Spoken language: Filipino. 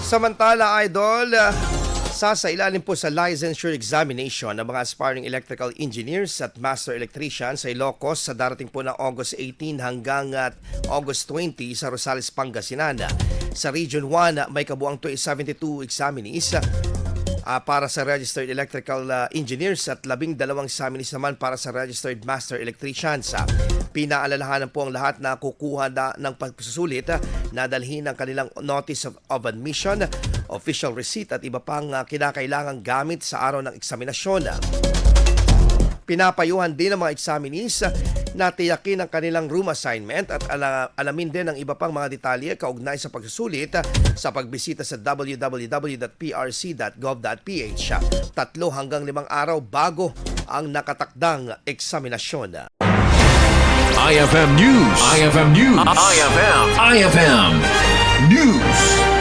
Samantala, Idol, sasailalim po sa licensure examination ng mga aspiring electrical engineers at master electricians sa Ilocos sa darating po ng August 18 hanggang August 20 sa Rosales, Pangasinan. Sa Region 1, may kabuang 72 examinees para sa registered electrical engineers at 12 examinees naman para sa registered master electricians. Pinaalalahanan po ang lahat na kukuha ng pagsusulit na dalhin ang kanilang notice of admission, official receipt at iba pang kinakailangang gamit sa araw ng eksaminasyon. Pinapayuhan din ng mga examinees na tiyakin ang kanilang room assignment at alamin din ang iba pang mga detalye kaugnay sa pagsusulit sa pagbisita sa www.prc.gov.ph. 3 hanggang 5 araw bago ang nakatakdang eksaminasyon. IFM News. IFM News. IFM News.